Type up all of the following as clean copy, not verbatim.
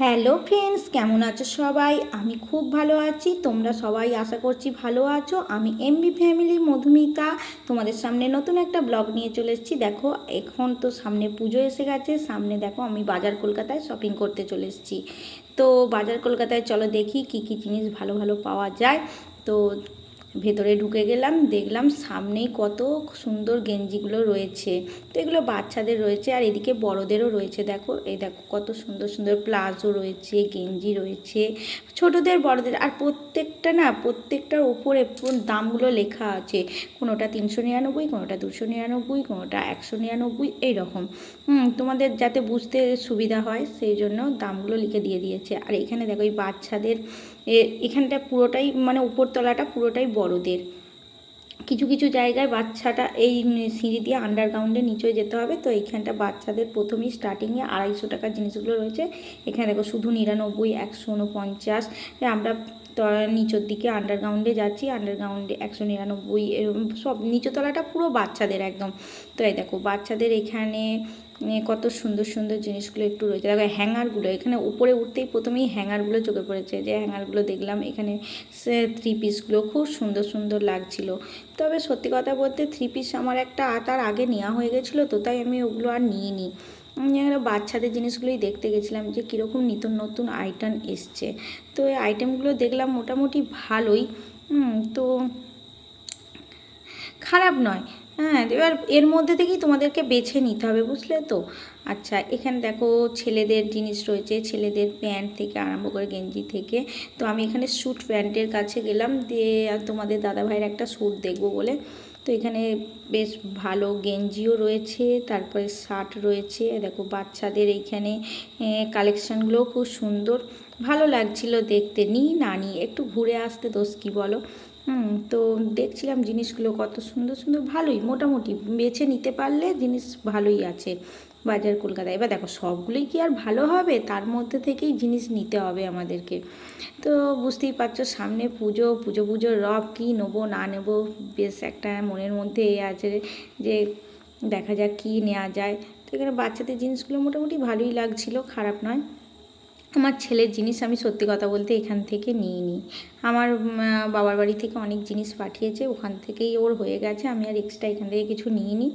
Hello friends, কেমন আছো সবাই? আমি খুব ভালো আছি। তোমরা সবাই আশা করছি ভালো আছো। আমি এমবি ফ্যামিলির মধুমিতা তোমাদের সামনে নতুন একটা ব্লগ নিয়ে চলে এসেছি। দেখো, এখন তো সামনে পুজো এসে গেছে। সামনে দেখো, আমি বাজার কলকাতায় শপিং করতে চলে এসেছি। তো বাজার কলকাতায় চলো দেখি কি কি জিনিস ভালো ভালো পাওয়া যায়। তো ভেতরে ঢুকে গেলাম, দেখলাম সামনেই কত সুন্দর গেঞ্জিগুলো রয়েছে। তো এগুলো বাচ্চাদের রয়েছে, আর এদিকে বড়দেরও রয়েছে। দেখো, এই দেখো কত সুন্দর সুন্দর প্লাজো রয়েছে, গেঞ্জি রয়েছে, ছোটদের বড়দের। আর প্রত্যেকটার ওপরে দামগুলো লেখা আছে। কোনোটা 399, কোনোটা 299, কোনোটা 199, এইরকম। তোমাদের যাতে বুঝতে সুবিধা হয় সেই জন্য দামগুলো লিখে দিয়ে দিয়েছে। আর এখানে দেখো, এই বাচ্চাদের এখানটা পুরোটাই মানে উপরতলাটা পুরোটাই বড়দের। কিছু কিছু জায়গায় বাচ্চাটা এই সিঁড়ি দিয়ে আন্ডারগ্রাউন্ডে নিচে যেতে হবে। তো এইখানটা বাচ্চাদের প্রথমেই স্টার্টিংয়ে 250 টাকার জিনিসগুলো রয়েছে। এখানে দেখো শুধু 99, 149। আমরা তো নিচের দিকে আন্ডারগ্রাউন্ডে যাচ্ছি, আন্ডারগ্রাউন্ডে 199, এরকম সব নিচতলাটা পুরো বাচ্চাদের একদম। তো এই দেখো বাচ্চাদের এখানে কত সুন্দর সুন্দর জিনিসগুলো একটু রয়েছে। দেখো হ্যাঙ্গারগুলো, এখানে উপরে উঠতেই প্রথমেই হ্যাঙ্গারগুলো চোখে পড়েছে। যে হ্যাঙ্গারগুলো দেখলাম এখানে, সে 3 পিসগুলো খুব সুন্দর সুন্দর লাগছিল। তবে সত্যি কথা বলতে 3 পিস আমার একটা তার আগে নেওয়া হয়ে গেছিলো, তো তাই আমি ওগুলো আর নিইনি। বাচ্চাদের জিনিসগুলোই দেখতে গেছিলাম যে কীরকম নতুন নতুন আইটেম এসছে। তো এই আইটেমগুলো দেখলাম মোটামুটি ভালোই। তো খারাপ নয়। হ্যাঁ, এবার এর মধ্যে থেকেই তোমাদেরকে বেছে নিতে হবে, বুঝলে তো। আচ্ছা, এখানে দেখো ছেলেদের জিনিস রয়েছে, ছেলেদের প্যান্ট থেকে আরম্ভ করে গেঞ্জি থেকে। তো আমি এখানে স্যুট প্যান্টের কাছে গেলাম, দিয়ে আর তোমাদের দাদাভাইয়ের একটা স্যুট দেখবো বলে। তো এখানে বেশ ভালো গেঞ্জিও রয়েছে, তারপরে শার্ট রয়েছে। দেখো বাচ্চাদের এইখানে কালেকশানগুলোও খুব সুন্দর, ভালো লাগছিল দেখতে। নিই না নিই, একটু ঘুরে আসতে দোষ কী বলো। তো দেখছিলাম জিনিসগুলো কত সুন্দর সুন্দর, ভালোই মোটামুটি বেছে নিতে পারলে জিনিস ভালোই আছে বাজার কলকাতায়। এবার দেখো সবগুলোই কি আর ভালো হবে, তার মধ্যে থেকেই জিনিস নিতে হবে আমাদেরকে। তো বুঝতেই পারছো সামনে পুজো, পুজোর রব, কী নেবো না নেবো বেশ একটা মনের মধ্যে আছে যে দেখা যাক কী নেওয়া যায়। তো এখানে বাচ্চাদের জিনিসগুলো মোটামুটি ভালোই লাগছিল, খারাপ নয়। আমার ছেলের জিনিস আমি সত্যি কথা বলতে এখান থেকে নিইনি। আমার বাবার বাড়ি থেকে অনেক জিনিস পাঠিয়েছে, ওখান থেকেই ওর হয়ে গেছে। আমি আর এক্সট্রা এখান থেকে কিছু নিইনি।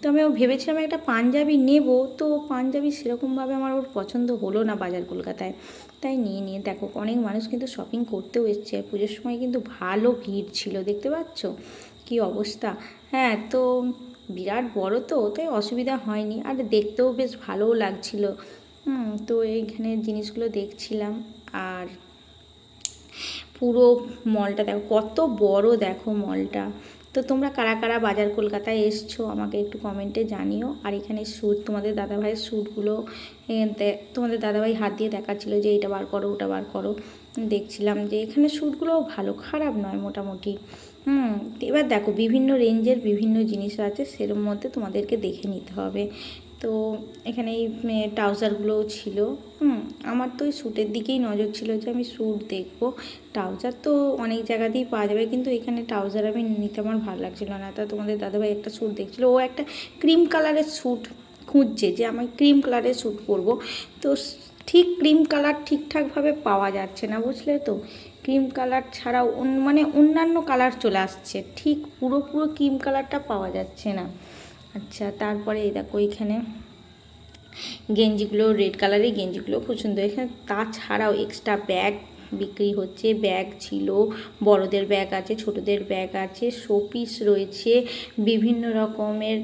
তো আমি ভেবেছিলাম একটা পাঞ্জাবি নেব, তো পাঞ্জাবি সেরকমভাবে আমার ওর পছন্দ হলো না বাজার কলকাতায়, তাই নিয়ে দেখো অনেক মানুষ কিন্তু শপিং করতেও এসছে। পুজোর সময় কিন্তু ভালো ভিড় ছিল, দেখতে পাচ্ছ কী অবস্থা। হ্যাঁ, তো বিরাট বড় তো, তাই অসুবিধা হয়নি, আর দেখতেও বেশ ভালোও লাগছিল। তো এইখানে জিনিসগুলো দেখছিলাম। আর পুরো মলটা দেখো কত বড়, দেখো মলটা। তো তোমরা কারা কারা বাজার কলকাতায় এসছো আমাকে একটু কমেন্টে জানিও। আর এখানে স্যুট, তোমাদের দাদাভাইয়ের স্যুটগুলো তোমাদের দাদাভাই হাত দিয়ে দেখাচ্ছিলো যে এটা বার করো ওটা বার করো। দেখছিলাম যে এখানে স্যুটগুলোও ভালো, খারাপ নয় মোটামুটি। এবার দেখো বিভিন্ন রেঞ্জের বিভিন্ন জিনিস আছে, সেরম মধ্যে তোমাদেরকে দেখে নিতে হবে। তো এখানে এই ট্রাউজারগুলোও ছিল। আমার তো ওই স্যুটের দিকেই নজর ছিল যে আমি স্যুট দেখবো। ট্রাউজার তো অনেক জায়গাতেই পাওয়া যাবে, কিন্তু এখানে ট্রাউজার আমি নিতে আমার ভালো লাগছিলো না। তা তোমাদের দাদাভাই একটা স্যুট দেখছিলো, ও একটা ক্রিম কালারের স্যুট খুঁজছে যে আমি ক্রিম কালারের স্যুট পরবো। তো ঠিক ক্রিম কালার ঠিকঠাকভাবে পাওয়া যাচ্ছে না, বুঝলে তো। ক্রিম কালার ছাড়াও মানে অন্যান্য কালার চলে আসছে, ঠিক পুরো ক্রিম কালারটা পাওয়া যাচ্ছে না। আচ্ছা, তারপরে এই দেখো এখানে গেঞ্জিগুলো, রেড কালারের গেঞ্জিগুলো খুব সুন্দর। এখানে তাছাড়াও এক্সট্রা ব্যাগ বিক্রি হচ্ছে, ব্যাগ ছিল, বড়দের ব্যাগ আছে, ছোটদের ব্যাগ আছে, শোপিস রয়েছে, বিভিন্ন রকমের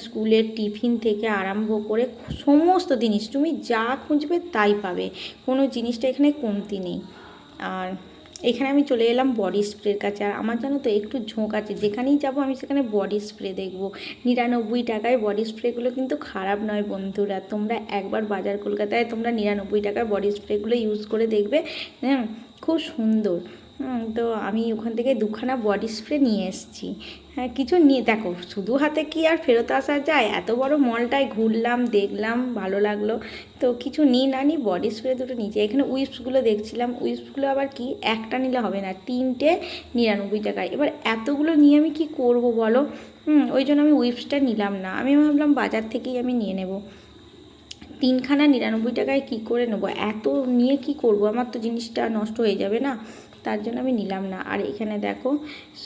স্কুলের টিফিন থেকে আরম্ভ করে সমস্ত জিনিস তুমি যা খুঁজবে তাই পাবে, কোনো জিনিসটা এখানে কমতি নেই। আর এখানে আমি চলে এলাম বডি স্প্রের কাছে। আর আমার জানো তো একটু ঝোঁক আছে, যেখানেই যাব আমি সেখানে বডি স্প্রে দেখব। 99 টাকায় বডি স্প্রেগুলো কিন্তু খারাপ নয় বন্ধুরা। তোমরা একবার বাজার কলকাতায় তোমরা 99 টাকার বডি স্প্রেগুলো ইউজ করে দেখবে, খুব সুন্দর। তো আমি ওখান থেকে 2খানা বডি স্প্রে নিয়ে এসেছি। হ্যাঁ, কিছু নিয়ে দেখো শুধু হাতে কি আর ফেরত আসা যায়। এত বড় মলটায় ঘুরলাম, দেখলাম, ভালো লাগলো, তো কিছু নিই না নিই বডি স্প্রে দুটো নিচে। এখানে উইপসগুলো দেখছিলাম, উইপসগুলো আবার কি একটা নিলে হবে না, 3টে 99 টাকায়। এবার এতগুলো নিয়ে আমি কি করব বলো। ওই জন্য আমি উইপসটা নিলাম না, আমি ভাবলাম বাজার থেকেই আমি নিয়ে নেব। 3খানা 99 টাকায় কী করে নেবো, এত নিয়ে কি করব, আমার তো জিনিসটা নষ্ট হয়ে যাবে না, তার জন্য আমি নিলাম না। আর এখানে দেখো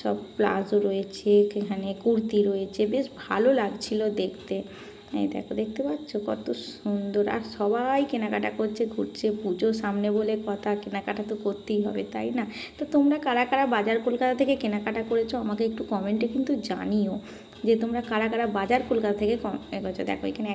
সব প্লাজো রয়েছে, এখানে কুর্তি রয়েছে, বেশ ভালো লাগছিল দেখতে। এই দেখো, দেখতে পাচ্ছ কত সুন্দর। আর সবাই কেনাকাটা করছে, ঘুরছে, পুজো সামনে বলে কথা, কেনাকাটা তো করতেই হবে, তাই না? তো তোমরা কারা কারা বাজার কলকাতা থেকে কেনাকাটা করেছো আমাকে একটু কমেন্টে কিন্তু জানিও, যে তোমরা কারা কারা বাজার কলকাতা থেকে করেছো। দেখো এখানে